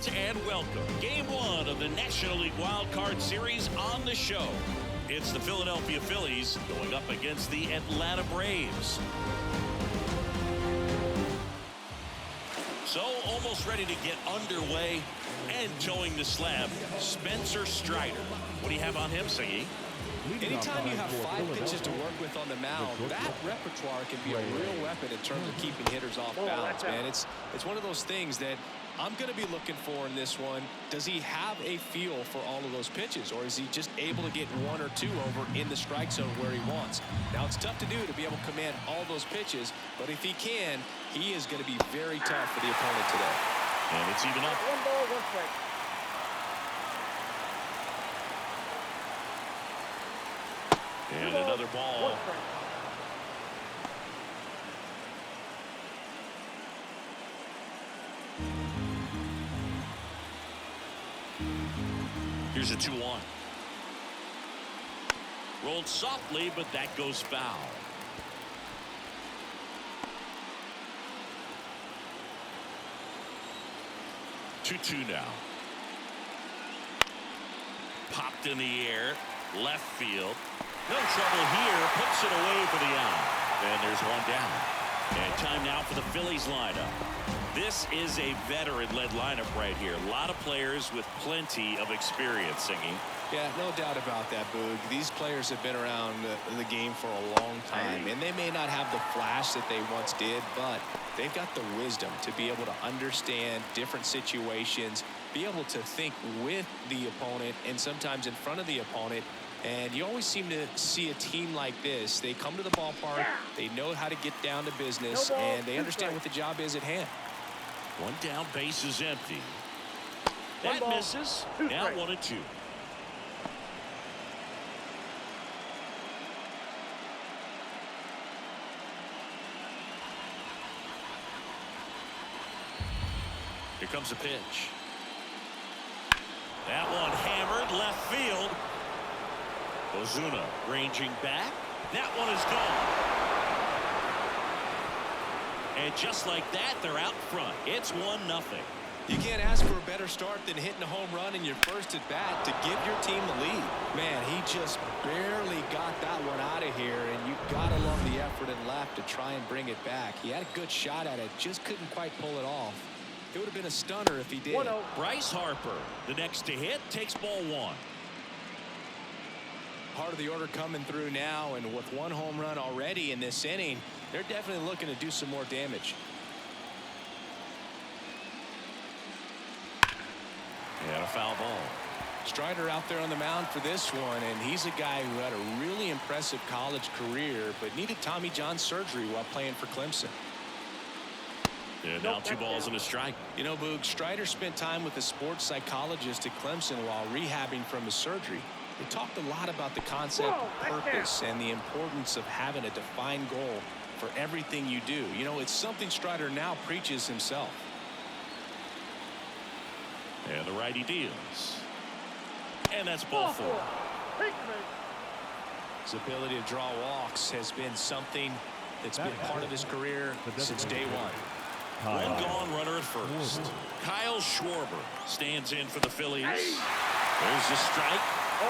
fans, and welcome. Game 1 of the National League Wild Card Series on the show. It's the Philadelphia Phillies going up against the Atlanta Braves. So, almost ready to get underway and towing the slab, Spencer Strider. What do you have on him, Siggy? Anytime you have 5 pitches to work with on the mound, that repertoire can be a real weapon in terms of keeping hitters off balance, man. It's one of those things that I'm going to be looking for in this one. Does he have a feel for all of those pitches, or is he just able to get 1 or 2 over in the strike zone where he wants? Now, it's tough to do to be able to command all those pitches, but if he can, he is going to be very tough for the opponent today. And it's even up. 1 ball, 1 strike. And another ball. Here's a 2-1. Rolled softly, but that goes foul. 2-2 now. Popped in the air. Left field. No trouble here. Puts it away for the out. And there's one down. And time now for the Phillies lineup. This is a veteran-led lineup right here. A lot of players with plenty of experience, Singing. Yeah, no doubt about that, Boog. These players have been around the game for a long time, and they may not have the flash that they once did, but they've got the wisdom to be able to understand different situations, be able to think with the opponent and sometimes in front of the opponent. And you always seem to see a team like this. They come to the ballpark, they know how to get down to business, and they understand what the job is at hand. One down, base is empty. That misses. Now 1-2. Here comes a pitch. That one hammered left field. Ozuna ranging back. That one is gone. And just like that, they're out front. It's 1-0. You can't ask for a better start than hitting a home run in your first at bat to give your team the lead. Man, he just barely got that one out of here, and you got to love the effort and left to try and bring it back. He had a good shot at it, just couldn't quite pull it off. It would have been a stunner if he did. 1-0. Bryce Harper, the next to hit, takes ball 1. Part of the order coming through now, and with 1 home run already in this inning, they're definitely looking to do some more damage. And a foul ball. Strider out there on the mound for this one, and he's a guy who had a really impressive college career but needed Tommy John surgery while playing for Clemson. And now 2 balls and a strike. You know, Boog, Strider spent time with a sports psychologist at Clemson while rehabbing from his surgery. They talked a lot about the concept of purpose and the importance of having a defined goal for everything you do. You know, it's something Strider now preaches himself. And the righty deals. And that's ball 4. His ability to draw walks has been something that's been part of his career since day 1. One gone, runner at first. Kyle Schwarber stands in for the Phillies. There's the strike. 0-1.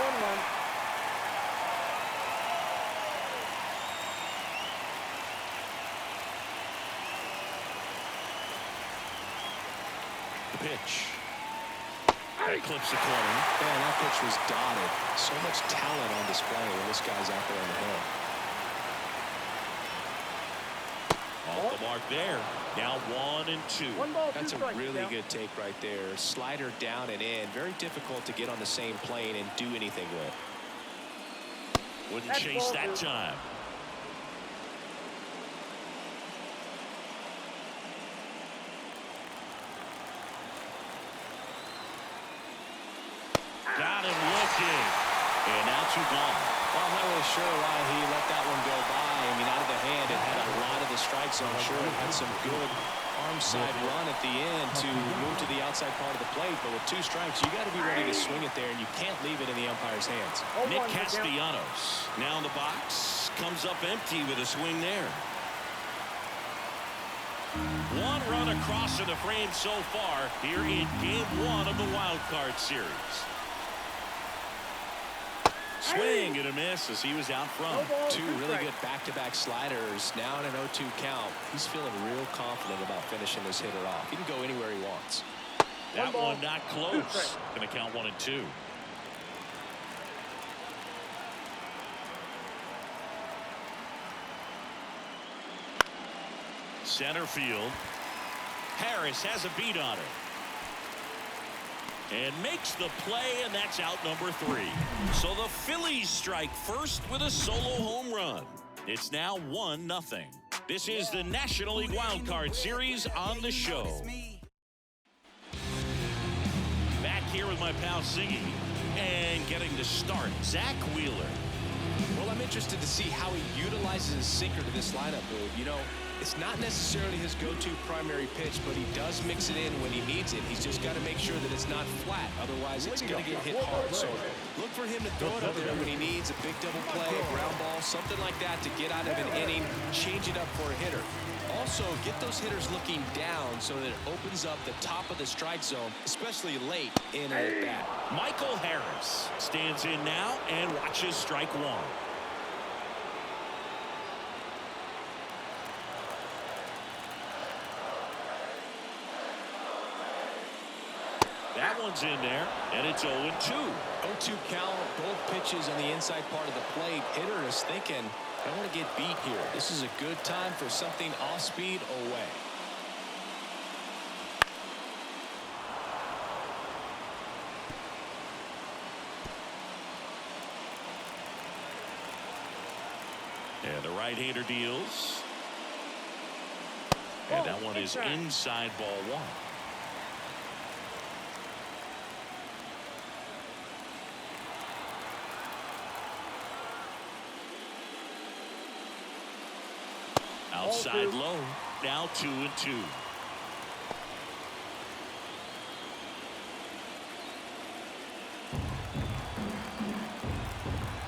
The pitch. That clips the corner. Man, that pitch was dotted. So much talent on display when this guy's out there on the hill. Off the mark there. Now 1-2. 1 ball, 2 That's a strikes. really good take right there. Slider down and in. Very difficult to get on the same plane and do anything with. Wouldn't chase that time. Got him looking. And now 2 gone. Well, I'm not really sure why he let that one go by. I mean, out of the hand, it had a lot of the strike zone. Sure, it had some good arm side run at the end to move to the outside part of the plate. But with 2 strikes, you got to be ready to swing it there, and you can't leave it in the umpire's hands. Nick Castellanos now in the box. Comes up empty with a swing there. One run across in the frame so far here in Game 1 of the Wild Card Series. Swing and a miss as he was out front. Two really good back-to-back sliders. Now in an 0-2 count. He's feeling real confident about finishing this hitter off. He can go anywhere he wants. That one not close. Going to count 1-2. Center field. Harris has a beat on it. And makes the play, and that's out number 3. So the Phillies strike first with a solo home run. It's now 1-0. This is the National League Wild Card Series on the show. Back here with my pal Siggy, and getting to start, Zach Wheeler. Well, I'm interested to see how he utilizes his sinker to this lineup move. You know, it's not necessarily his go-to primary pitch, but he does mix it in when he needs it. He's just got to make sure that it's not flat. Otherwise, it's going to get hit hard. So look for him to throw it up there when he needs a big double play, a ground ball, something like that to get out of an inning, change it up for a hitter. Also, get those hitters looking down so that it opens up the top of the strike zone, especially late in an at-bat. Michael Harris stands in now and watches strike 1. That one's in there, and it's 0-2. 0-2 count, both pitches on the inside part of the plate. Hitter is thinking, I want to get beat here. This is a good time for something off speed away. And the right-hander deals. And that one is inside ball 1. Outside low. Now 2-2.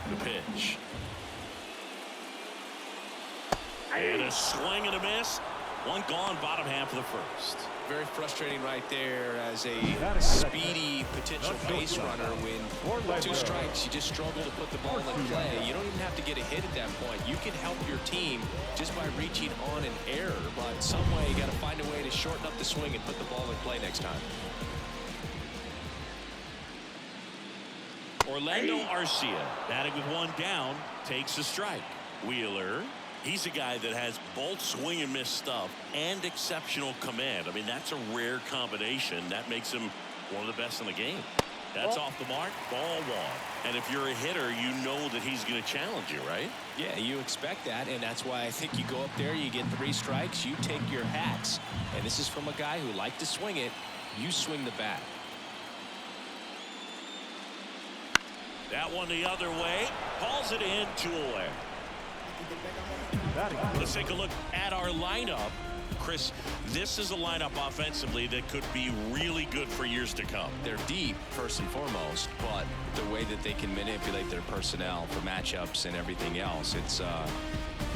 The pitch. And a swing and a miss. One gone, bottom half of the first. Very frustrating right there as a speedy potential base runner. When 2 strikes, you just struggle to put the ball in play. You don't even have to get a hit at that point. You can help your team just by reaching on an error, but some way you got to find a way to shorten up the swing and put the ball in play next time. Orlando Arcia, batting with 1 down, takes a strike. Wheeler, he's a guy that has both swing and miss stuff and exceptional command. I mean, that's a rare combination. That makes him one of the best in the game. That's off the mark, ball 1. And if you're a hitter, you know that he's going to challenge you, right? Yeah, you expect that, and that's why I think you go up there, you get 3 strikes, you take your hats. And this is from a guy who liked to swing it. You swing the bat. That one the other way. Hauls it in, 2 away. Let's take a look at our lineup. Chris, this is a lineup offensively that could be really good for years to come. They're deep, first and foremost, but the way that they can manipulate their personnel for matchups and everything else, it's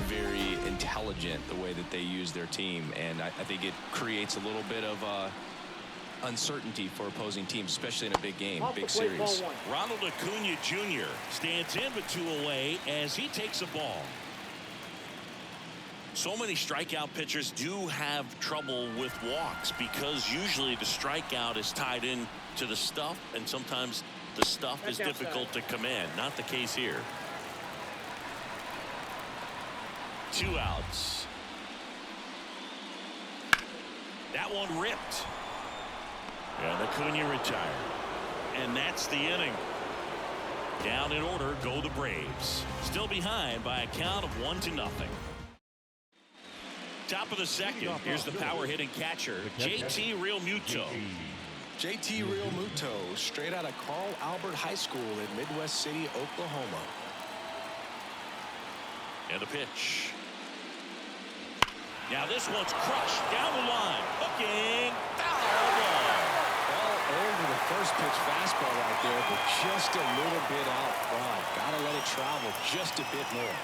very intelligent the way that they use their team. And I think it creates a little bit of uncertainty for opposing teams, especially in a big game, big series. Ronald Acuna Jr. stands in with 2 away as he takes a ball. So many strikeout pitchers do have trouble with walks because usually the strikeout is tied in to the stuff, and sometimes the stuff is difficult to command. Not the case here. 2 outs. That one ripped. And Acuna retired. And that's the inning. Down in order go the Braves. Still behind by a count of 1-0. Top of the second. Here's the power hitting catcher, JT Realmuto. JT Realmuto, straight out of Carl Albert High School in Midwest City, Oklahoma. And the pitch. Now this one's crushed down the line. Hooking. Foul ball. All over the first pitch fastball right there, but just a little bit out front. Got to let it travel just a bit more.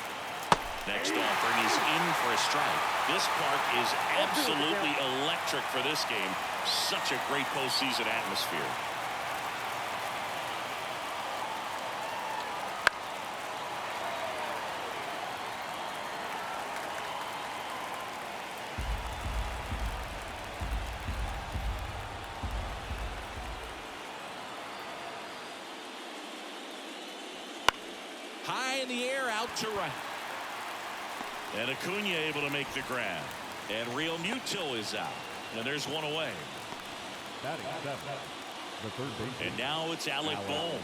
Next offering is in for a strike. This park is absolutely electric for this game. Such a great postseason atmosphere. High in the air, out to right. And Acuna able to make the grab. And Real Muto is out. And there's one away. Batting seventh, the third baseman. And now it's Alec Bohm.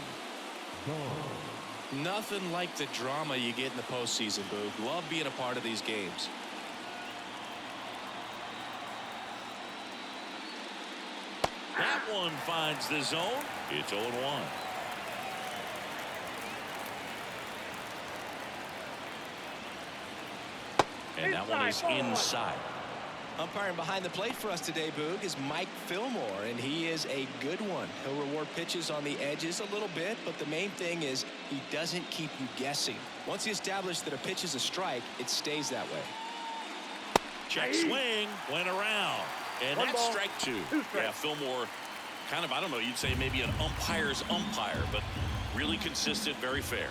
Nothing like the drama you get in the postseason, Boog. Love being a part of these games. That one finds the zone. It's 0-1. And that one is inside. Umpiring behind the plate for us today, Boog, is Mike Fillmore, and he is a good one. He'll reward pitches on the edges a little bit, but the main thing is he doesn't keep you guessing. Once he established that a pitch is a strike, it stays that way. Check swing, went around, and that's strike two. Yeah, Fillmore, kind of, I don't know, you'd say maybe an umpire's umpire, but really consistent, very fair.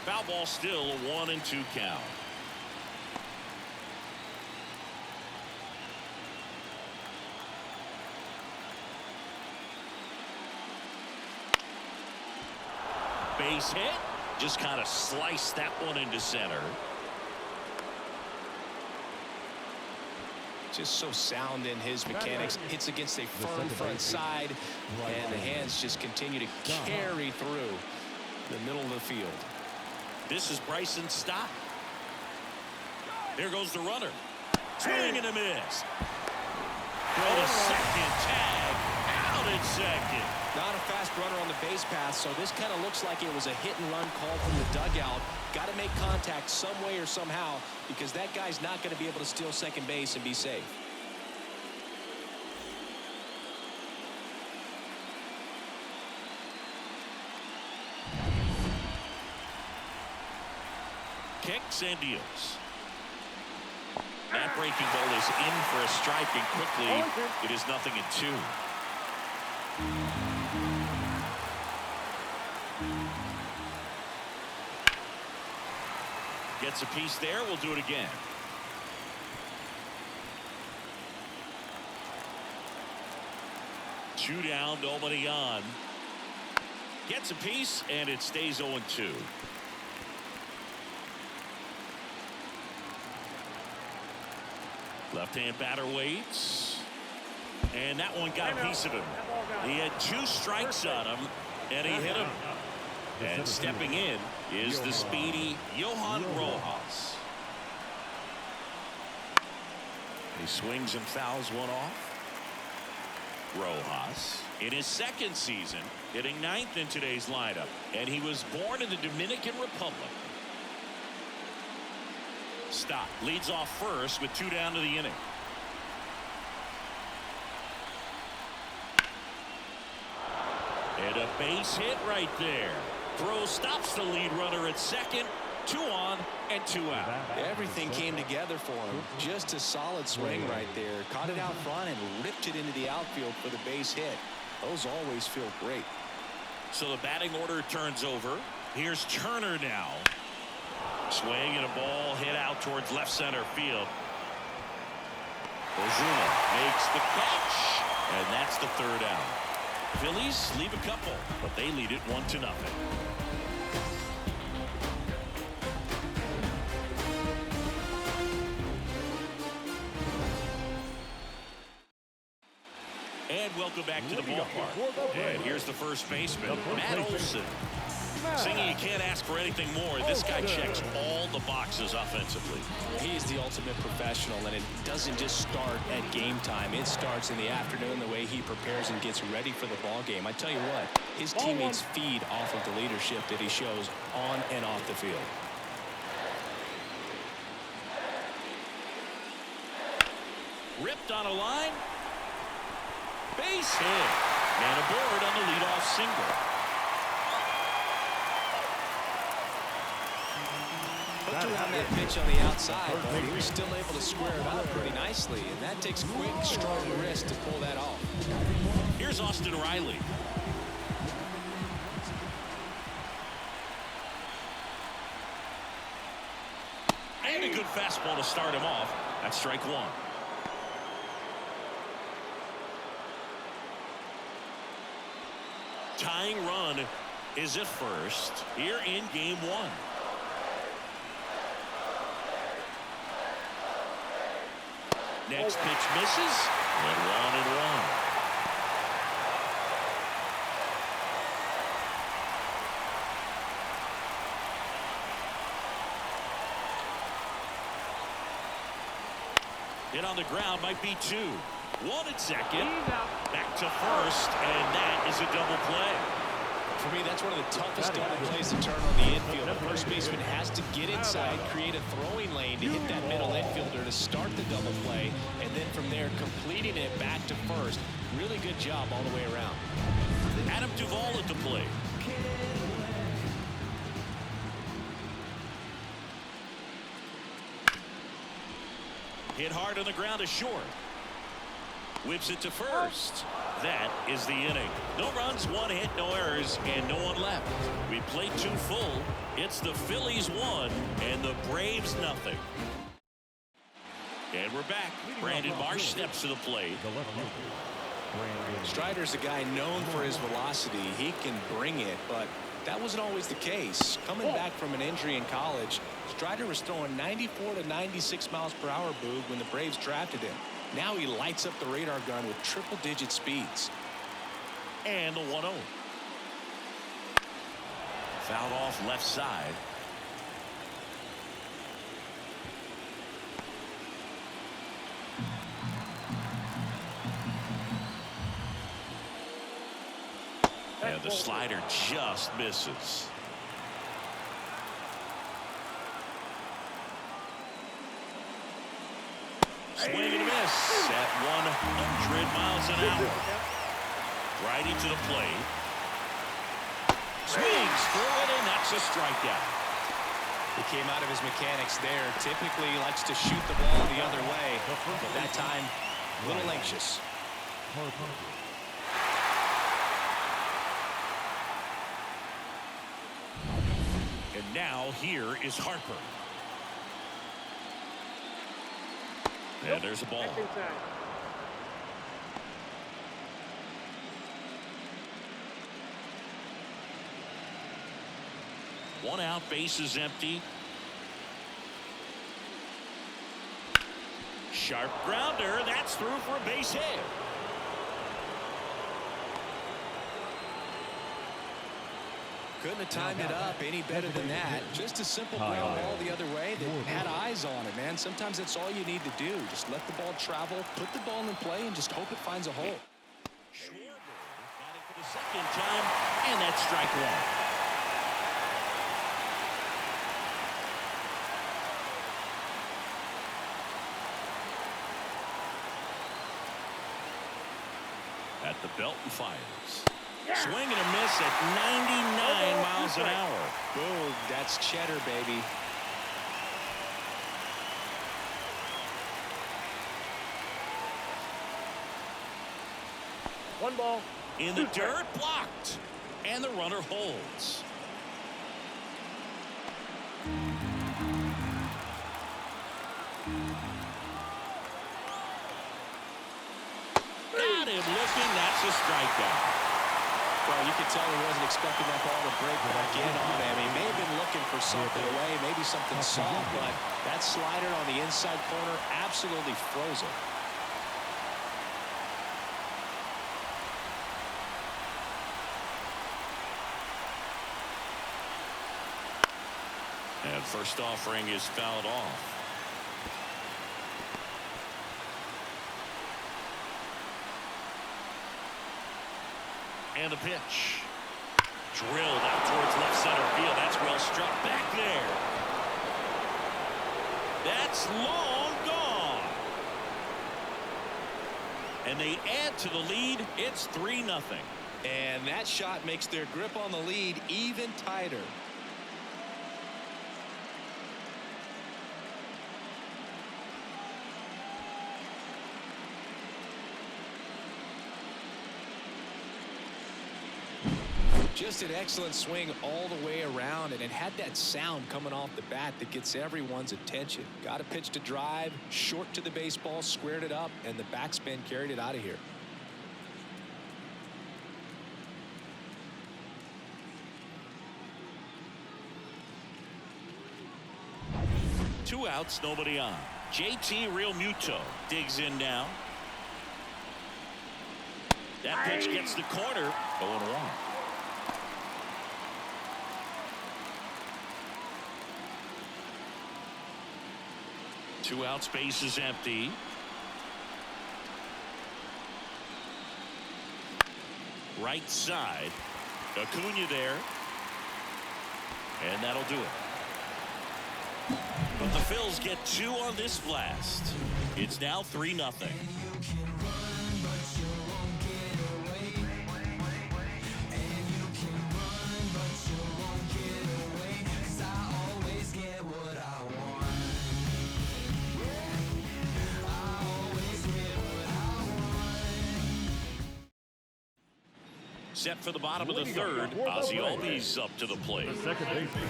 Foul ball still, a 1-2 count. Base hit, just kind of sliced that one into center. Just so sound in his mechanics. Hits against a firm front side, and the hands just continue to carry through the middle of the field. This is Bryson Stott. There goes the runner. Swing and a miss. Throw to second, tag, out at second. Not a fast runner on the base path, so this kind of looks like it was a hit-and-run call from the dugout. Got to make contact some way or somehow, because that guy's not going to be able to steal second base and be safe. Kicks and deals. That breaking ball is in for a strike, and quickly it is 0-2. Gets a piece there. We'll do it again. Two down, nobody on. Gets a piece, and it stays 0-2. Left-hand batter waits. And that one got a piece of him. He had 2 strikes on him, and he hit him. And stepping in is the speedy Johan Rojas. He swings and fouls one off. Rojas in his second season, hitting 9th in today's lineup. And he was born in the Dominican Republic. Stott leads off first with 2 down to the inning. And a base hit right there. Throw stops the lead runner at second. 2 on and 2 out. Everything came together for him. Just a solid swing right there. Caught it out front and ripped it into the outfield for the base hit. Those always feel great. So the batting order turns over. Here's Turner now. Swing and a ball hit out towards left center field. Ozuna makes the catch, and that's the 3rd out. Phillies leave a couple, but they lead it 1-0. And welcome back to the ballpark. And here's the first baseman, Matt Olson. Singy, you can't ask for anything more. This guy checks all the boxes offensively. He's the ultimate professional, and it doesn't just start at game time. It starts in the afternoon, the way he prepares and gets ready for the ball game. I tell you what, his teammates feed off of the leadership that he shows on and off the field. Ripped on a line. Base hit. And aboard on the leadoff single. Looked around that pitch on the outside, but he was still able to square it up pretty nicely. And that takes quick, strong wrist to pull that off. Here's Austin Riley. And a good fastball to start him off. That's strike one. Tying run is at first here in game one. Next pitch misses, and 1-1. Hit on the ground, might be two. One at second, back to first, and that is a double play. For me, that's one of the toughest double plays to turn on the infield. The first baseman has to get inside, create a throwing lane to hit that middle infielder to start the double play, and then from there, completing it back to first. Really good job all the way around. Adam Duvall at the plate. Hit hard on the ground to short. Whips it to first. That is the inning. No runs, one hit, no errors, and no one left. We played two full. It's the Phillies 1 and the Braves nothing. And we're back. Brandon Marsh steps to the plate. Strider's a guy known for his velocity. He can bring it, but that wasn't always the case. Coming back from an injury in college, Strider was throwing 94 to 96 miles per hour, Boog, when the Braves drafted him. Now he lights up the radar gun with triple-digit speeds. And the 1-0. Fouled off left side. And the slider just misses. Swing and a miss at 100 miles an hour. Righty to the plate. Swings through it, and that's a strikeout. He came out of his mechanics there. Typically he likes to shoot the ball the other way, but that time a little anxious. And now here is Harper. And there's a ball. One out, base is empty. Sharp grounder, that's through for a base hit. Couldn't have timed it up any better than that. Just a simple ground ball the other way that had eyes on it, man. Sometimes that's all you need to do. Just let the ball travel, put the ball in play, and just hope it finds a hole. Schwarber got it for the second time, and that's strike one. At the belt and fires. Swing and a miss at 99 miles an hour. Boom, that's cheddar, baby. One ball. In the dirt, blocked. And the runner holds. Got him looking, that's a strikeout. Well, you could tell he wasn't expecting that ball to break back in on him. He may have been looking for something away, maybe something soft, but that slider on the inside corner absolutely froze it. And first offering is fouled off. And a pitch. Drilled out towards left center field. That's well struck back there. That's long gone. And they add to the lead. It's 3-0. And that shot makes their grip on the lead even tighter. Just an excellent swing all the way around, and it had that sound coming off the bat that gets everyone's attention. Got a pitch to drive, short to the baseball, squared it up, and the backspin carried it out of here. Two outs, nobody on. JT Realmuto digs in now. That pitch gets the corner. 0-1. Two outs, base is empty. Right side. Acuna there. And that'll do it. But the Phils get two on this blast. It's now 3-0. Set for the bottom of the third. Ozzy up to the plate. The second baseman.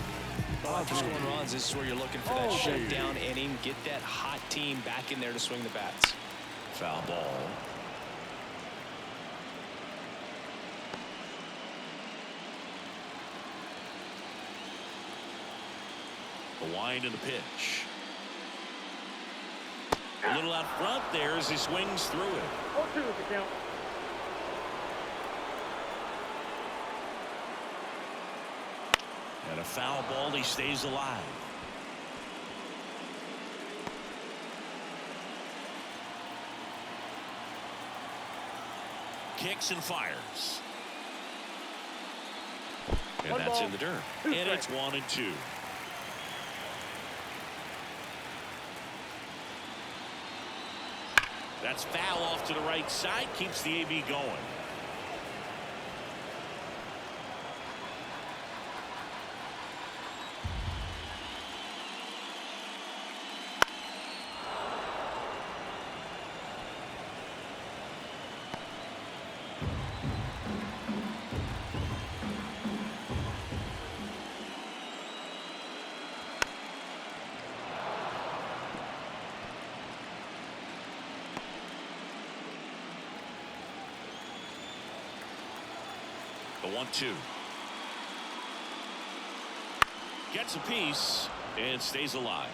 For scoring runs, this is where you're looking for that shutdown inning. Get that hot team back in there to swing the bats. Foul ball. The wind and the pitch. A little out front there as he swings through it. 0-2 is the count. And a foul ball, he stays alive. Kicks and fires. And One that's ball, in the dirt. two And it's strikes. 1-2. That's foul off to the right side. Keeps the AB going. The 1-2. Gets a piece and stays alive.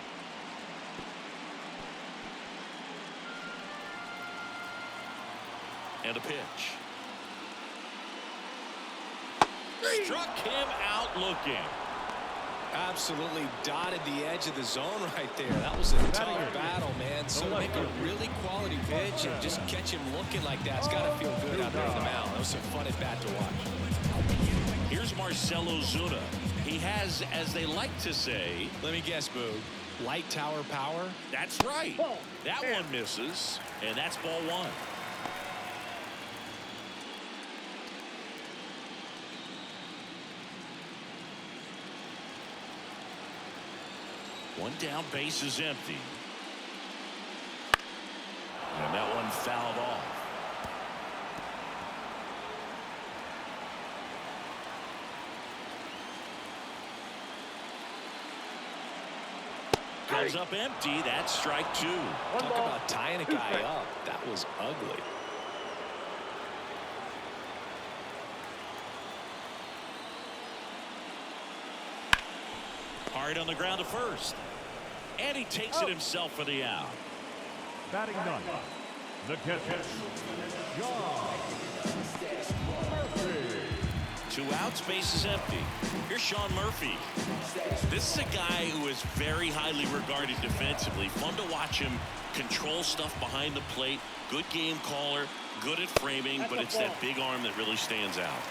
And a pitch. Struck him out looking. Absolutely dotted the edge of the zone right there. That was a tough battle, man. So to make a really quality pitch and just catch him looking like that, it's got to feel good out there on the mound. That was some fun at bat to watch. Here's Marcell Ozuna. He has, as they like to say, Let me guess, Boog. Light tower power? that's right. That one misses, and that's ball one. One down, base is empty. And that one fouled off. Goes up empty. That's strike two. One Talk ball, about tying a two guy strikes. up. That was ugly. Hard on the ground to first. And he takes it himself for the out. Batting ninth, the catcher, John Murphy. Two outs, base is empty. Here's Sean Murphy. This is a guy who is very highly regarded defensively. Fun to watch him control stuff behind the plate. Good game caller, good at framing, but it's that big arm that really stands out.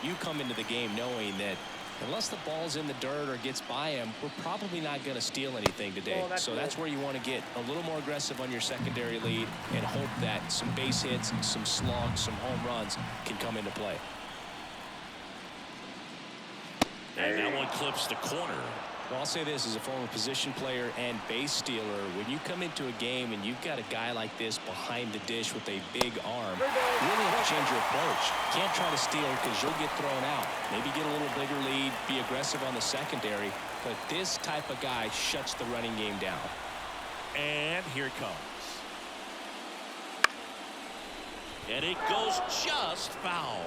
You come into the game knowing that unless the ball's in the dirt or gets by him, we're probably not going to steal anything today. So that's where you want to get a little more aggressive on your secondary lead and hope that some base hits, some slugs, some home runs can come into play. And that one clips the corner. Well, I'll say this as a former position player and base stealer. When you come into a game and you've got a guy like this behind the dish with a big arm, you really have to change your approach. Can't try to steal because you'll get thrown out. Maybe get a little bigger lead, be aggressive on the secondary. But this type of guy shuts the running game down. And here it comes. And it goes just foul.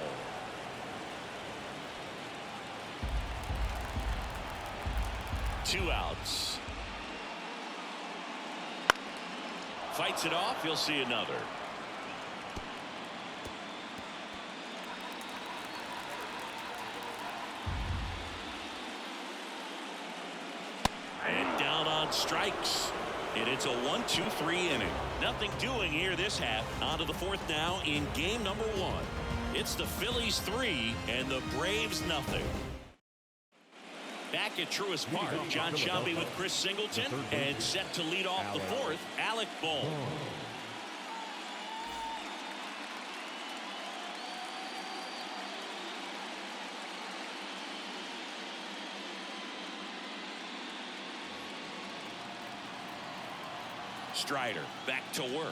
Two outs. Fights it off. You'll see another. And down on strikes. And it's a 1-2-3 inning. Nothing doing here this half. On to the fourth now in game number 1. It's the Phillies 3 and the Braves nothing. Back at Truist Park, John Sciambi with Chris Singleton, and set to lead off the fourth, Alec Bohm. Strider back to work.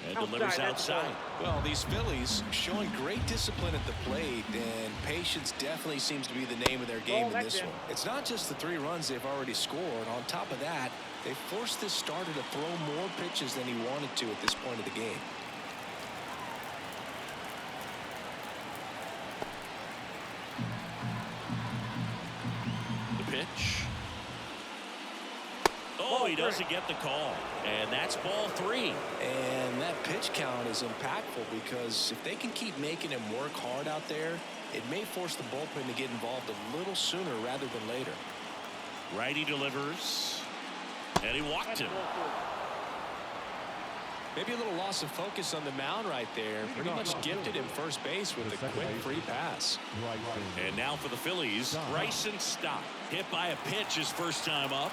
And delivers outside. Well, these Phillies showing great discipline at the plate, and patience definitely seems to be the name of their game in this one. It's not just the 3 runs they've already scored. On top of that, they forced this starter to throw more pitches than he wanted to at this point of the game. The pitch. Oh, he doesn't get the call. And that's ball 3. And that pitch count is impactful because if they can keep making him work hard out there, it may force the bullpen to get involved a little sooner rather than later. Righty delivers. And he walked him. Maybe a little loss of focus on the mound right there. Pretty much gifted him first base with a quick free pass. And now for the Phillies, Bryson Stott. Hit by a pitch his first time up.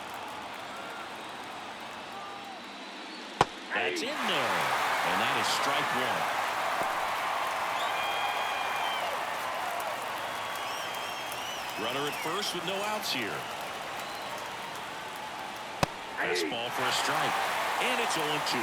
That's in there. And that is strike 1. Runner at first with no outs here. Fastball for a strike. And it's 0-2.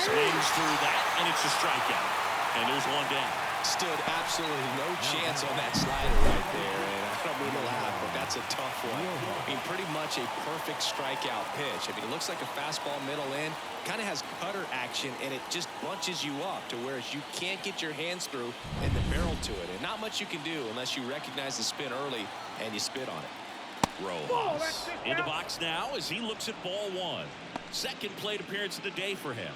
Swings through that, and it's a strikeout. And there's one down. Stood absolutely no chance on that slider right there. And I don't mean to laugh, but that's a tough one. I mean, pretty much a perfect strikeout pitch. I mean, it looks like a fastball middle in. Kind of has cutter action, and it just bunches you up to where you can't get your hands through and the barrel to it. And not much you can do unless you recognize the spin early and you spit on it. Rojas in the box now as he looks at ball 1. Second plate appearance of the day for him.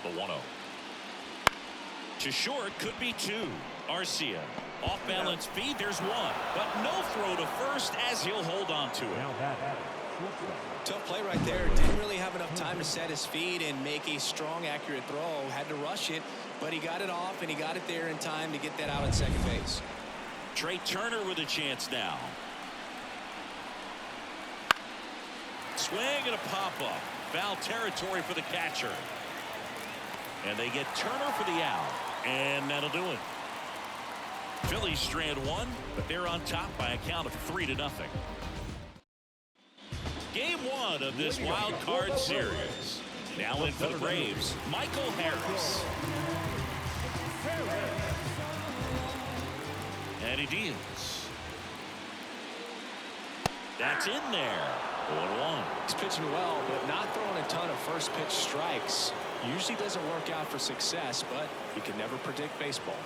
The 1-0. To short, could be 2. Arcia. Off balance feed, there's 1. But no throw to first as he'll hold on to it. Tough play right there. Didn't really have enough time to set his feet and make a strong, accurate throw. Had to rush it, but he got it off, and he got it there in time to get that out at second base. Trey Turner with a chance now. Swing and a pop-up. Foul territory for the catcher. And they get Turner for the out. And that'll do it. Phillies strand 1, but they're on top by a count of 3-0. Game 1 of this wild card series. Now in for the Braves, Michael Harris. And he deals. That's in there. 1-1. He's pitching well, but not throwing a ton of first pitch strikes. Usually doesn't work out for success, but you can never predict baseball.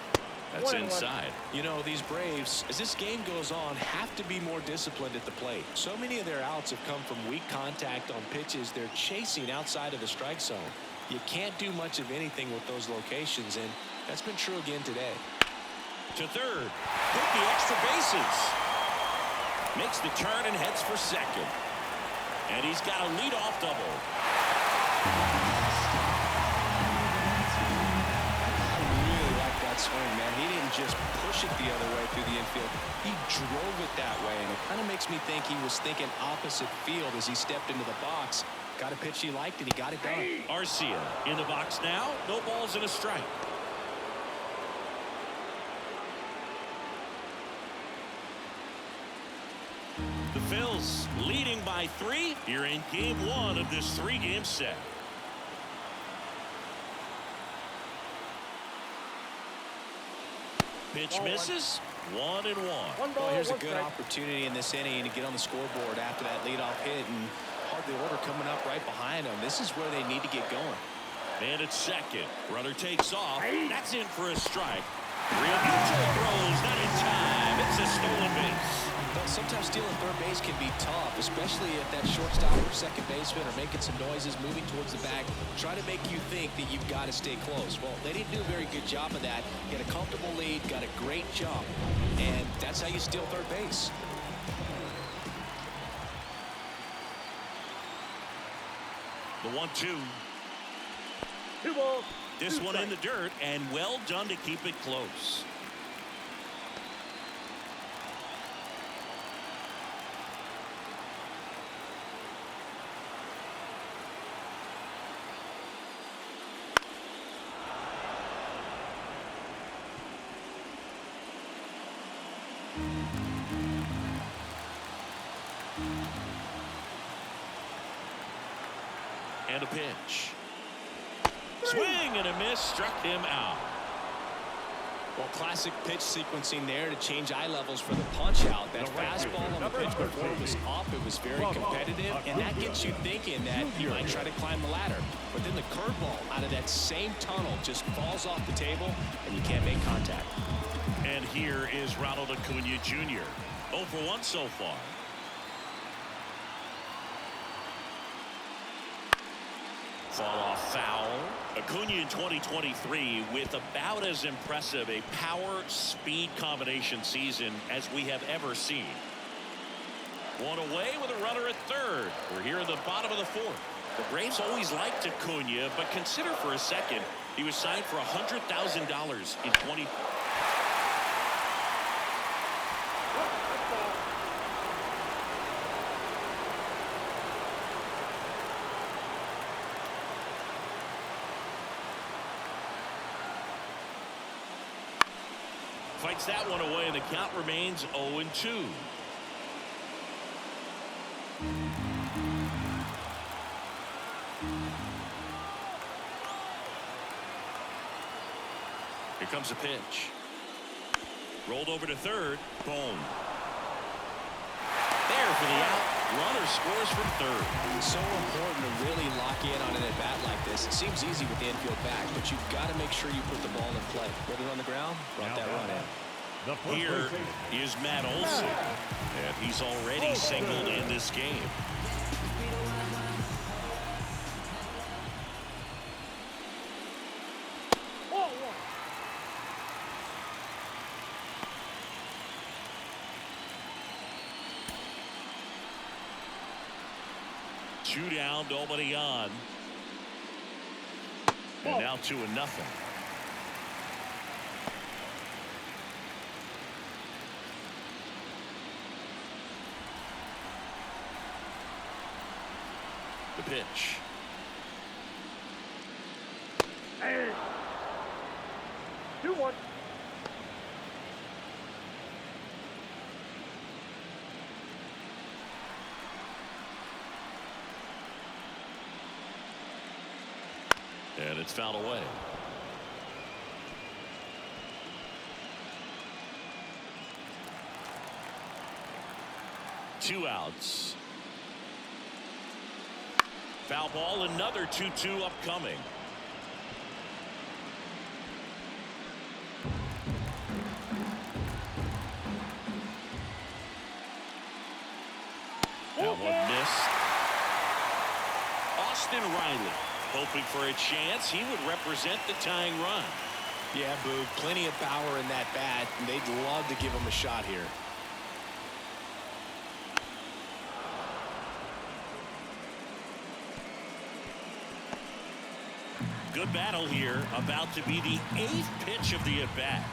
That's inside. You know, these Braves, as this game goes on, have to be more disciplined at the plate. So many of their outs have come from weak contact on pitches they're chasing outside of the strike zone. You can't do much of anything with those locations, and that's been true again today. To third. Hit the extra bases. Makes the turn and heads for second. And he's got a leadoff double. Swing, man. He didn't just push push it the other way through the infield. He drove it that way, and it kind of makes me think he was thinking opposite field as he stepped into the box. Got a pitch he liked, and he got it done. Arcia in the box now. No balls and a strike. The Phils leading by 3 here in game 1 of this 3-game set. Pitch misses. 1-1. Well, here's a good opportunity in this inning to get on the scoreboard after that leadoff hit, and hardly order coming up right behind them. This is where they need to get going. And it's second. Runner takes off. That's in for a strike. Realmuto throws not in time. It's a stolen base. But sometimes stealing third base can be tough, especially if that shortstop or second baseman are making some noises, moving towards the bag, try to make you think that you've got to stay close. Well, they didn't do a very good job of that. Get a comfortable lead, got a great jump, and that's how you steal third base. The 1-2. 2 balls. This one in the dirt, and well done to keep it close. And a pitch. Swing and a miss, struck him out. Well, classic pitch sequencing there to change eye levels for the punch out. That fastball on the pitch before was up. It was very competitive, and that gets you thinking that you might try to climb the ladder. But then the curveball out of that same tunnel just falls off the table, and you can't make contact. And here is Ronald Acuna Jr. 0 for 1 so far. Fall off foul. Acuna in 2023 with about as impressive a power-speed combination season as we have ever seen. One away with a runner at third. We're here in the bottom of the 4th. The Braves always liked Acuna, but consider for a second he was signed for $100,000 in 20. Fights that one away, and the count remains 0-2. Here comes a pitch. Rolled over to third. Boom. There for the out. Runner scores from third. It's so important to really lock in on an at-bat like this. It seems easy with the infield back, but you've got to make sure you put the ball in play. Put it on the ground, brought that run in. Here is Matt Olson, and he's already singled in this game. Two down, nobody on. And now 2-0. The pitch. And 2-1. And it's fouled away. Two outs. Foul ball, another 2-2 upcoming. That one missed. Austin Riley hoping for a chance. He would represent the tying run. Yeah, Boog, plenty of power in that bat, and they'd love to give him a shot here. Good battle here, about to be the 8th pitch of the at-bat.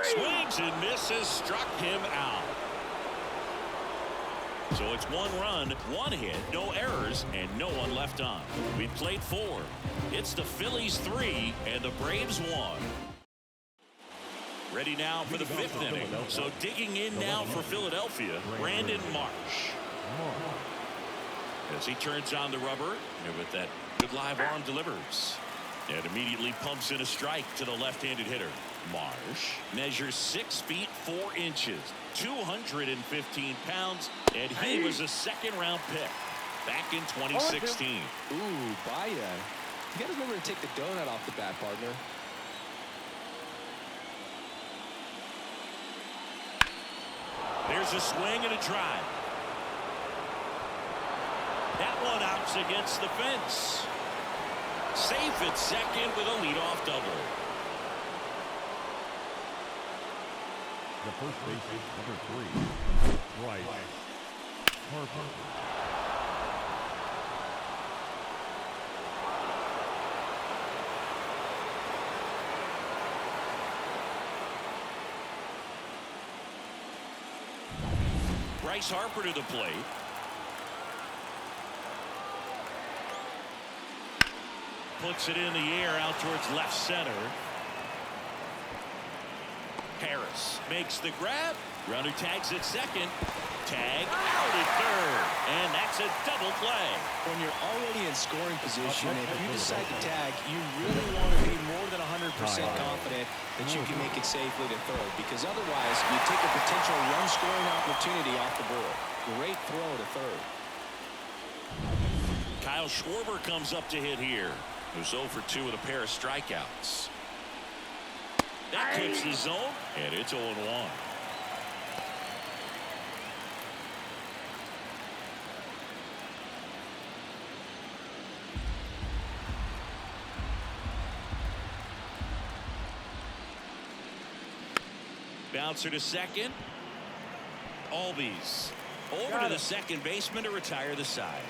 Swings and misses, struck him out. So it's 1 run, 1 hit, no errors, and no one left on. We played 4. It's the Phillies 3 and the Braves 1. Ready now for the 5th inning. So digging in now for Philadelphia, Brandon Marsh. As he turns on the rubber, and with that good live arm delivers. And immediately pumps in a strike to the left-handed hitter. Marsh measures 6 feet 4 inches, 215 pounds, and he was a 2nd-round pick back in 2016. Ooh, Baya. You got to remember to take the donut off the bat, partner. There's a swing and a drive. That one outs against the fence. Safe at 2nd with a leadoff double. The first baseman, number 3, Bryce Harper. Bryce Harper to the plate. Puts it in the air out towards left center. Harris makes the grab. Runner tags at 2nd. Tag out at 3rd. And that's a double play. When you're already in scoring position, if you decide to tag, you really want to be more than 100% confident that you can make it safely to 3rd, because otherwise you take a potential run-scoring opportunity off the board. Great throw to 3rd. Kyle Schwarber comes up to hit here. Who's 0 for 2 with a pair of strikeouts. That clips the zone, and it's 0-1. Bouncer to 2nd. Albies over to the 2nd baseman to retire the side.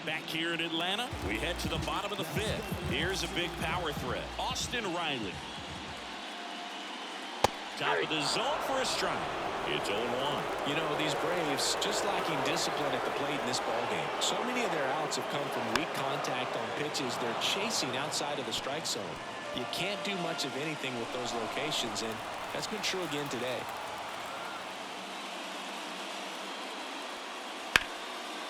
Back here in Atlanta, we head to the bottom of the 5th. Here's a big power threat. Austin Riley. Top of the zone for a strike. It's 0-1. You know, these Braves just lacking discipline at the plate in this ballgame. So many of their outs have come from weak contact on pitches they're chasing outside of the strike zone. You can't do much of anything with those locations, and that's been true again today.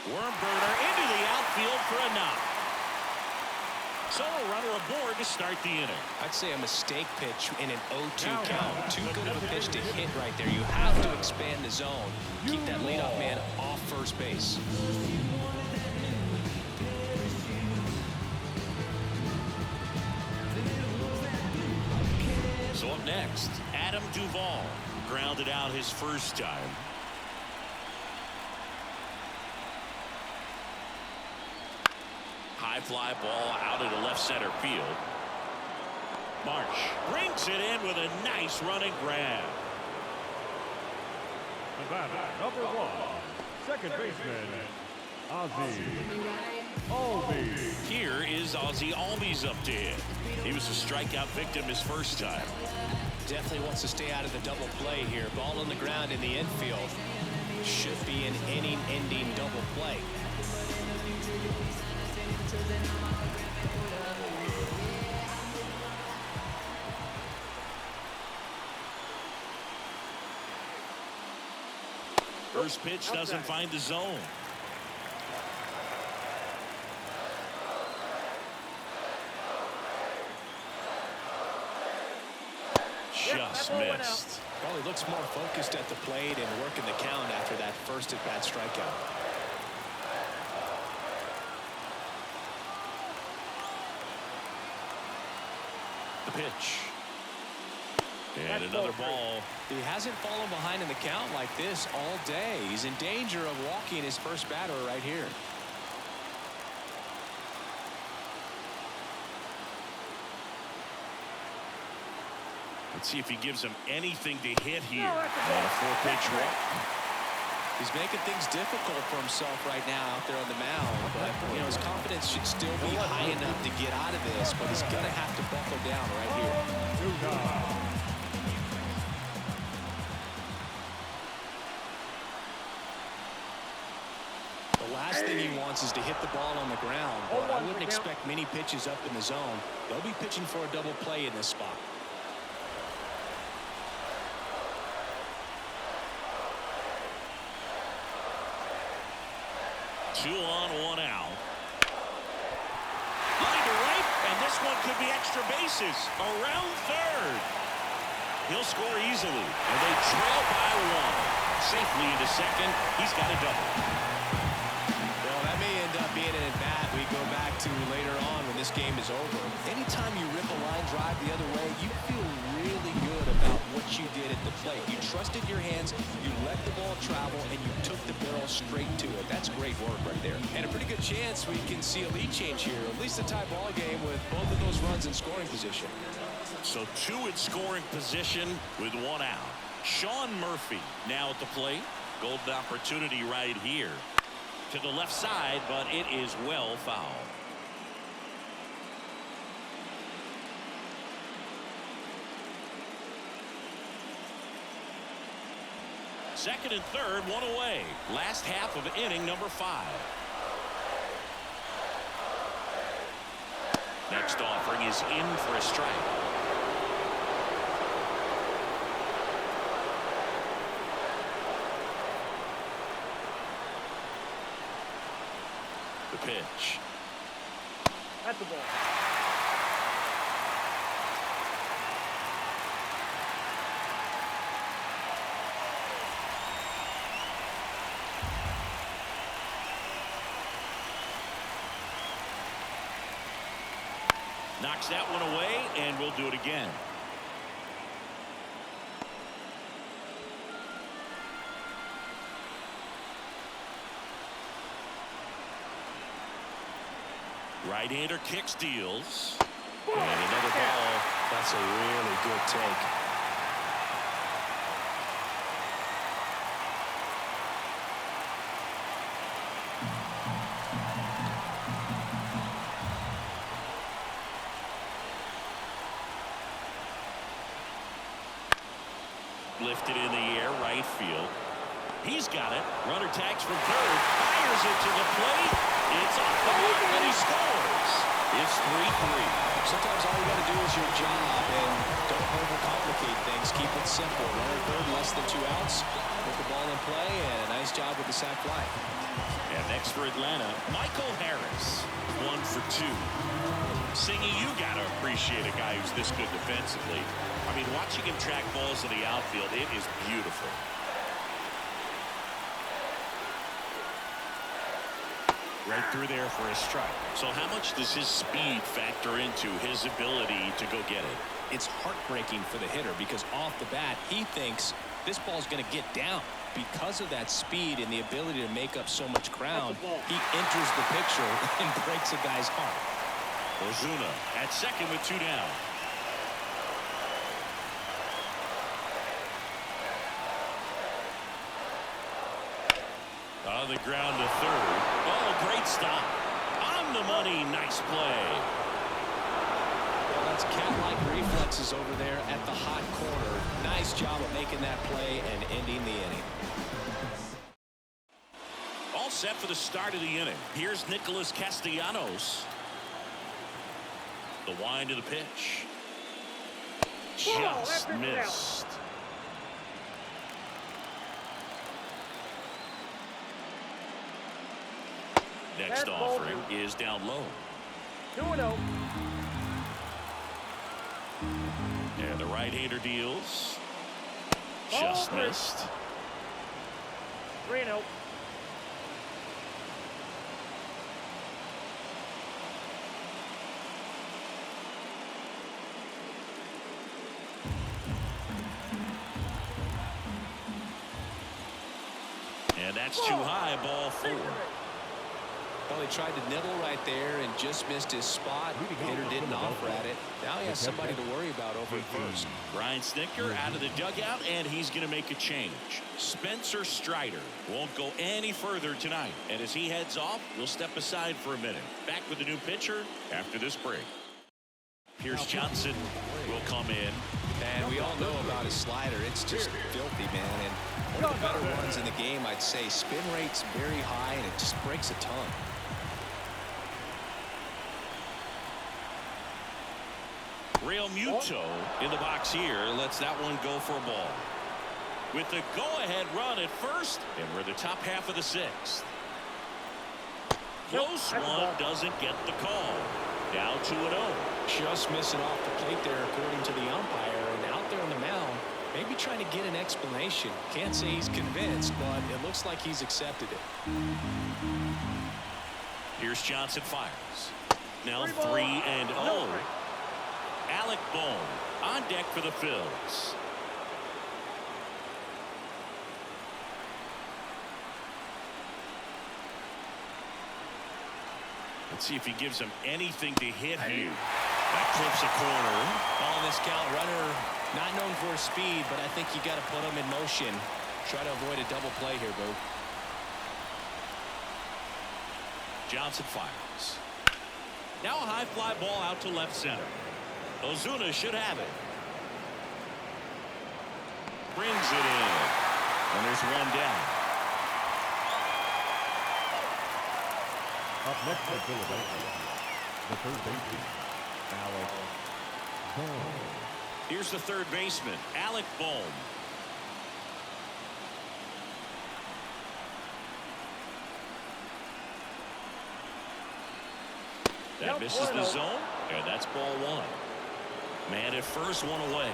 Worm burner into the outfield for a knock. So a runner aboard to start the inning. I'd say a mistake pitch in an 0-2 count. Too good of a pitch to hit right there. You have to expand the zone. Keep that leadoff man off first base. So up next, Adam Duvall. Grounded out his first time. High fly ball out into left center field. Marsh brings it in with a nice running grab. The batter, number 1, 2nd baseman, Ozzie Albies. Here is Ozzie Albies up to hit. He was a strikeout victim his first time. Definitely wants to stay out of the double play here. Ball on the ground in the infield. Should be an inning-ending double play. First pitch doesn't find the zone. Just missed. Probably looks more focused at the plate and working the count after that first at-bat strikeout. The pitch. And another ball. He hasn't fallen behind in the count like this all day. He's in danger of walking his first batter right here. Let's see if he gives him anything to hit here on a 4-pitch walk. He's making things difficult for himself right now out there on the mound. But, you know, his confidence should still be high enough to get out of this. But he's going to have to buckle down right here. The last thing he wants is to hit the ball on the ground. But I wouldn't expect many pitches up in the zone. They'll be pitching for a double play in this spot. 2 on, 1 out. Line to right, and this one could be extra bases. Around third. He'll score easily, and they trail by 1. Safely into second. He's got a double. Well, that may end up being an at-bat we go back to later on when this game is over. Anytime you rip a line drive the other way, you feel really good about what you did at the plate. You trusted your hands, you let the ball travel, and you took the barrel straight to it. That's great work right there. And a pretty good chance we can see a lead change here. At least a tie ball game with both of those runs in scoring position. So 2 in scoring position with 1 out. Sean Murphy now at the plate. Golden opportunity right here. To the left side, but it is well fouled. Second and third, 1 away. Last half of inning number 5. Next offering is in for a strike. The pitch. At the ball. Knocks that one away, and we'll do it again. Right-hander kicks, deals. And another ball. That's a really good take. Lifted in the air, right field. He's got it. Runner tags from third. Fires it to the plate. It's off the mark, and he scores. It's 3-3. Sometimes all you got to do is your job and don't overcomplicate things. Keep it simple. Runner third, less than 2 outs. Put the ball in play, and a nice job with the sac fly. And next for Atlanta, Michael Harris. 1 for 2. Singy, you got to appreciate a guy who's this good defensively. I mean, watching him track balls in the outfield, it is beautiful. Right through there for a strike. So how much does his speed factor into his ability to go get it? It's heartbreaking for the hitter because off the bat, he thinks this ball's going to get down. Because of that speed and the ability to make up so much ground, he enters the picture and breaks a guy's heart. Ozuna at second with 2 down. On the ground to third. Oh, great stop. On the money. Nice play. Well, that's cat-like reflexes over there at the hot corner. Nice job of making that play and ending the inning. All set for the start of the inning. Here's Nicholas Castellanos. The wind to the pitch. Just missed. Next offering is down low. 2-0. And the right-hander deals. Just missed. 3-0. And that's too high, ball 4. Well, he tried to nibble right there and just missed his spot. Hitter didn't offer at it. Now he has somebody to worry about over at first. Brian Snitker out of the dugout, and he's going to make a change. Spencer Strider won't go any further tonight. And as he heads off, we'll step aside for a minute. Back with the new pitcher after this break. Pierce Johnson will come in. And we all know about his slider. It's just filthy, man. And one of the better ones in the game, I'd say. Spin rate's very high, and it just breaks a ton. Real Muto in the box here lets that one go for a ball. With the go-ahead run at first, and we're the top half of the sixth. Close one doesn't get the call. Down 2-0. Just missing off the plate there, according to the umpire, and out there on the mound, maybe trying to get an explanation. Can't say he's convinced, but it looks like he's accepted it. Here's Johnson fires. Now 3-0. Alec Bohm on deck for the Phillies. Let's see if he gives him anything to hit here. That clips a corner. On this count, runner not known for his speed, but I think you got to put him in motion. Try to avoid a double play here, Boo. Johnson fires. Now a high fly ball out to left center. Ozuna should have it. Brings it in. And there's one down. Up next for Philadelphia, the third baseman, Alec Bohm. Here's the third baseman, Alec Bohm. That misses the zone, and that's ball one. Man at first, one away.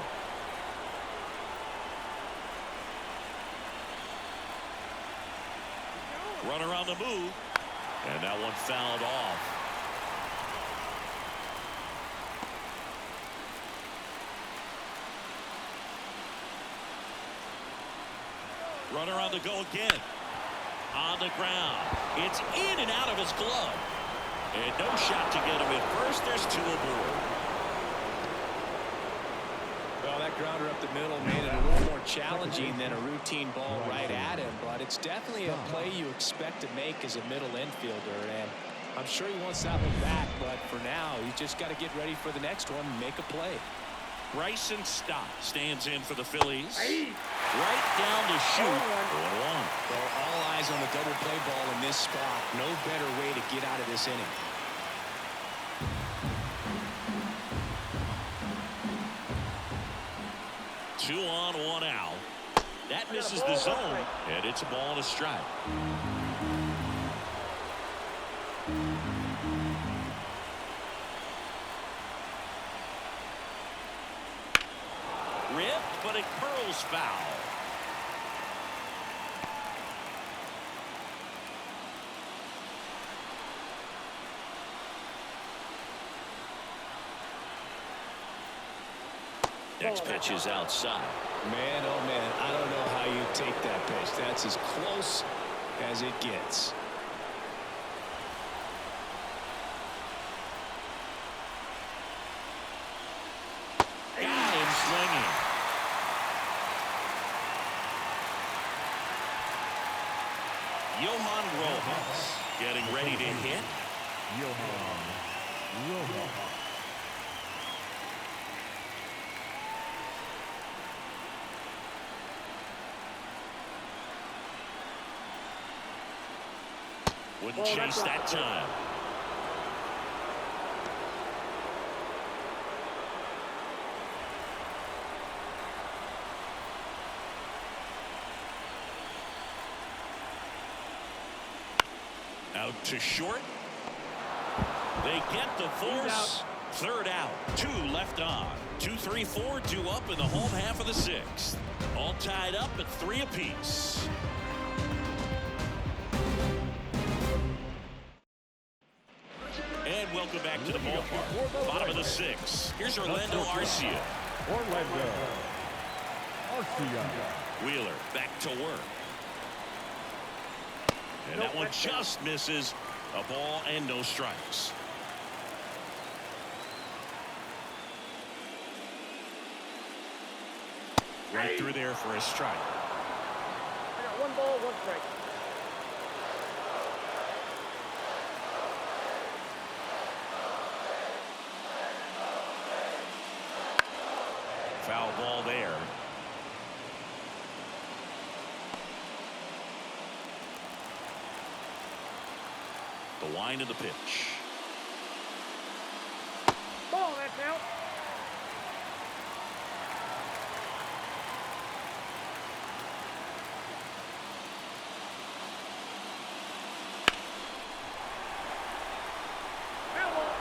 Runner on the move, and that one fouled off. Runner on the go again. On the ground. It's in and out of his glove. And no shot to get him at first. There's two aboard. Well, that grounder up the middle made it a little more challenging than a routine ball right at him, but it's definitely a play you expect to make as a middle infielder, and I'm sure he wants that one back, but for now, he's just got to get ready for the next one and make a play. Bryson Stott stands in for the Phillies. Right down to shoot. 1-1. Well, all eyes on the double play ball in this spot. No better way to get out of this inning. Two on, one out. That misses the zone, and it's a ball and a strike. Ripped, but it curls foul. Next pitch is outside. Man, oh man, I don't know how you take that pitch. That's as close as it gets. Got him swinging. Johan Rojas getting ready to hit. Johan Rojas. Wouldn't chase that time. Out to short. They get the force. Third out. Two left on. 2-3-4, two up in the home half of the sixth. All tied up at 3 apiece. And welcome back to the ballpark. Bottom of the sixth. Here's Orlando Arcia. Orlando Arcia. Wheeler back to work. And that one just misses. A ball and no strikes. Right through there for a strike. I got 1 ball, 1 strike. Foul ball there. The wind of the pitch. Ball, that's out. Foul ball.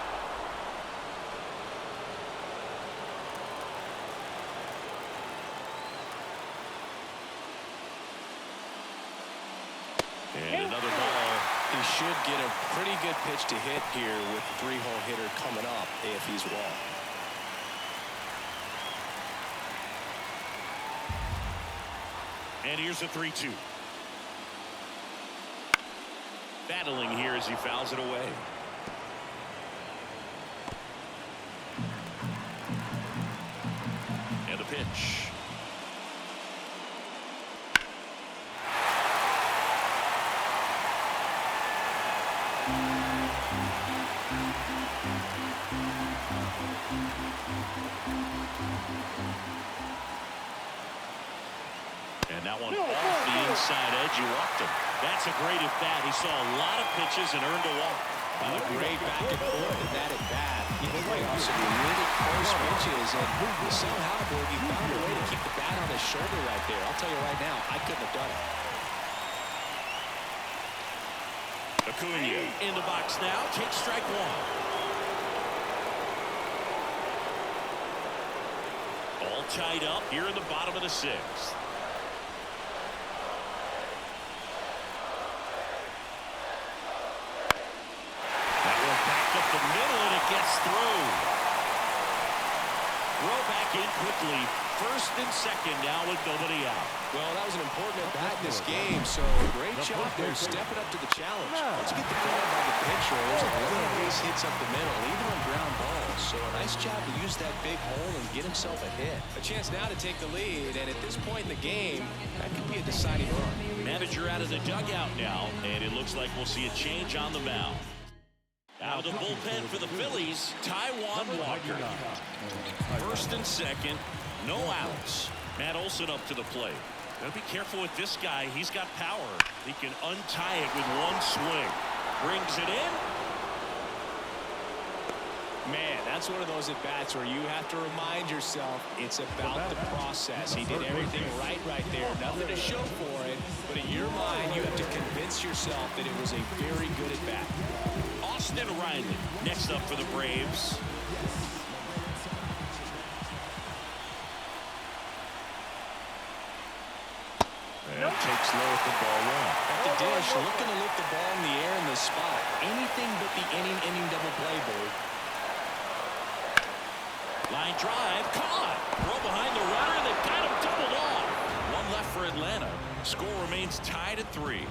And another ball. He should get a pretty good pitch to hit here with the 3-hole hitter coming up if he's walked. And here's a 3-2. Battling here as he fouls it away. And the pitch. And that one off the inside edge. You walked him. That's a great at bat. He saw a lot of pitches and earned a walk. A great back and forth in that at bat. He played off some really close pitches, and somehow, Borg, he found a way to keep the bat on his shoulder right there. I'll tell you right now, I couldn't have done it. Acuna in the box now. Takes strike 1. All tied up here in the bottom of the 6th. That one backed up the middle, and it gets through. Throw back in quickly. First and second now with nobody out. Well, that was an important at bat in this game, so great job there stepping up to the challenge. Once you get the ball by the pitcher, there's a lot of base hits up the middle, even on ground balls. So a nice job to use that big hole and get himself a hit. A chance now to take the lead, and at this point in the game, that could be a deciding run. Manager out of the dugout now, and it looks like we'll see a change on the mound. Out of the bullpen for the Phillies, Taijuan Walker. First and second, no outs. Matt Olson up to the plate. Gotta be careful with this guy. He's got power. He can untie it with one swing. Brings it in. Man, that's one of those at-bats where you have to remind yourself it's about the process. He did everything right there. Nothing to show for it, but in your mind, you have to convince yourself that it was a very good at-bat. Austin Riley next up for the Braves. And takes low at the ball one. At the dish, looking to lift the ball in the air in this spot. Anything but the inning double play, Bird. Line drive, caught. Throw behind the runner. They got him doubled off. One left for Atlanta. Score remains tied at 3.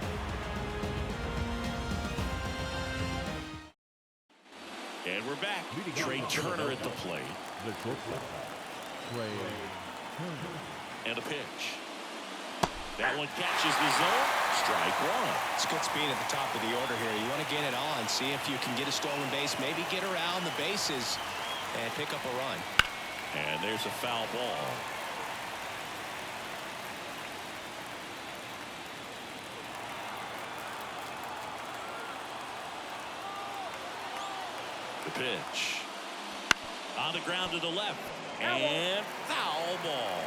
And we're back. Trey Turner at the plate. And a pitch. That one catches the zone. Strike 1. It's good speed at the top of the order here. You want to get it on, see if you can get a stolen base, maybe get around the bases and pick up a run. And there's a foul ball. The pitch. On the ground to the left. And foul ball.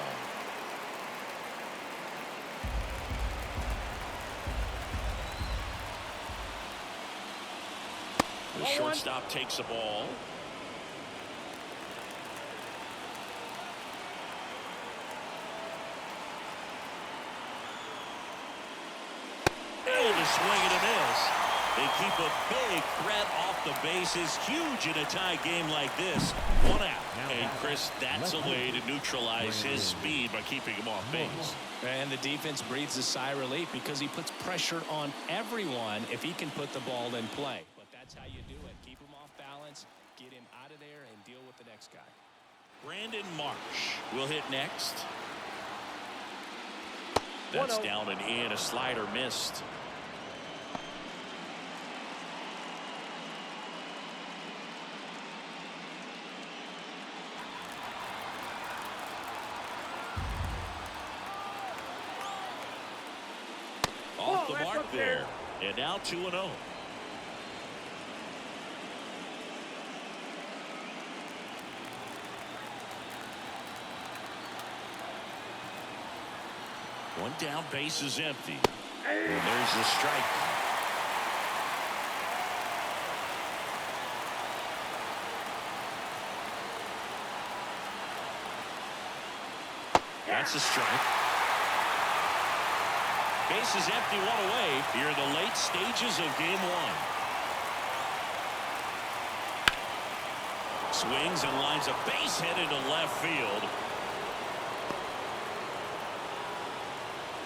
The shortstop takes the ball. And a swing and a miss. They keep a big threat off the bases. Huge in a tie game like this. One out. And Chris, that's a way to neutralize his speed by keeping him off base. And the defense breathes a sigh of relief because he puts pressure on everyone if he can put the ball in play. But that's how you do it. Keep him off balance, get him out of there, and deal with the next guy. Brandon Marsh will hit next. That's down and in. A slider missed. Off the mark there. And now 2-0. One down, base is empty. And there's the strike. That's a strike. Base is empty, one away. Here in the late stages of game one. Swings and lines a base hit into left field.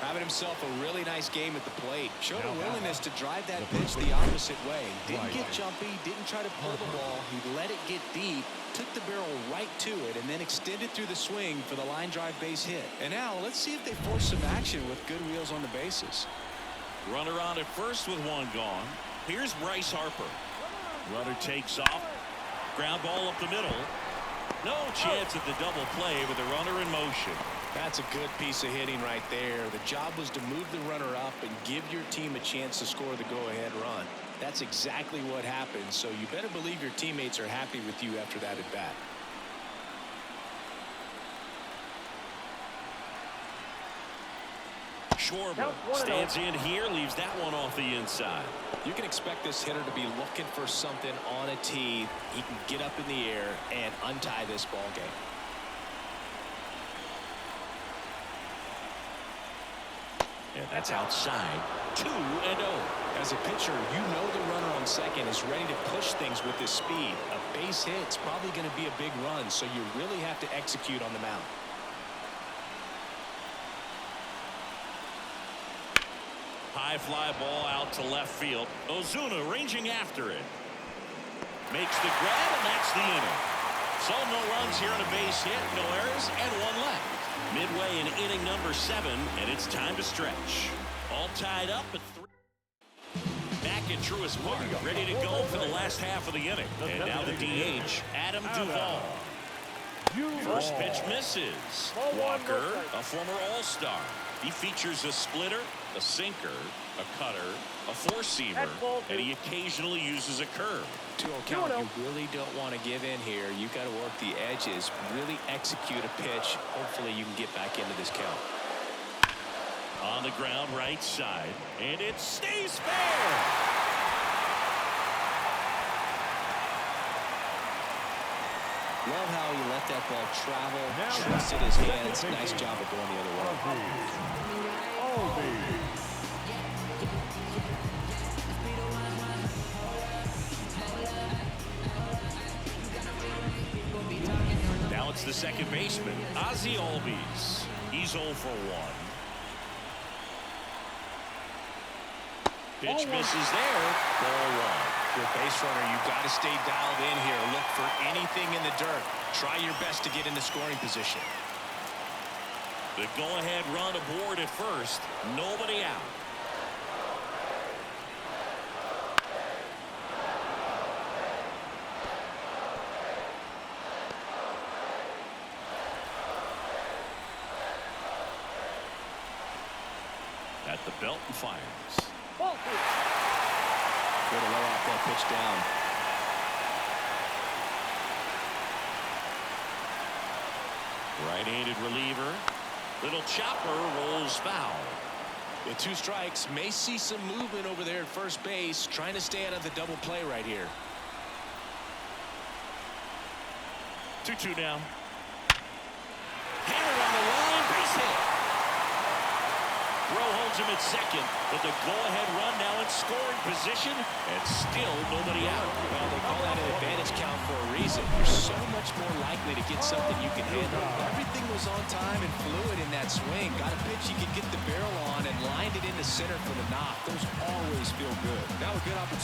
Having himself a really nice game at the plate. Showed a willingness to drive that pitch the opposite way. Didn't get jumpy, didn't try to pull the ball. He let it get deep, took the barrel right to it, and then extended through the swing for the line drive base hit. And now let's see if they force some action with good wheels on the bases. Runner on at first with one gone. Here's Bryce Harper. Runner takes off. Ground ball up the middle. No chance at the double play with the runner in motion. That's a good piece of hitting right there. The job was to move the runner up and give your team a chance to score the go-ahead run. That's exactly what happened, so you better believe your teammates are happy with you after that at bat. Schwarber stands in here, leaves that one off the inside. You can expect this hitter to be looking for something on a tee. He can get up in the air and untie this ball game. And that's outside. 2-0. As a pitcher, you know the runner on second is ready to push things with his speed. A base hit's probably going to be a big run, so you really have to execute on the mound. High fly ball out to left field. Ozuna ranging after it. Makes the grab, and that's the inning. So no runs here on a base hit, no errors, and one left. Midway in inning number 7, and it's time to stretch. All tied up at 3. Back at Truist Park, ready to go for the last half of the inning. And now the DH, Adam Duvall. First pitch misses. Walker, a former All-Star. He features a splitter, a sinker, a cutter, a four-seamer, and he occasionally uses a curve. 2-0 count. You really don't want to give in here. You got to work the edges, really execute a pitch. Hopefully you can get back into this count. On the ground, right side, and it stays fair. Love how he let that ball travel, trusted his hands. Nice job of going the other way. Now it's the second baseman, Ozzie Albies. He's 0 for 1. Pitch misses there. Ball 1. Good base runner, you've got to stay dialed in here. Look for anything in the dirt. Try your best to get into scoring position. The go-ahead run aboard at first. Nobody out. At the belt and fires. Way to lay off that pitch down. Right-handed reliever. Little chopper rolls foul. The 2 strikes. May see some movement over there at first base. Trying to stay out of the double play right here. 2-2 now. Hammered on the line. Base hit. throw holds him at second, but the go-ahead run now in scoring position, and still nobody out. Well, they call that an advantage count for a reason. You're so much more likely to get something you can handle. Everything was on time and fluid in that swing. Got a pitch you could get the barrel on and lined it into center for the knock. Those always feel good. Now a good opportunity.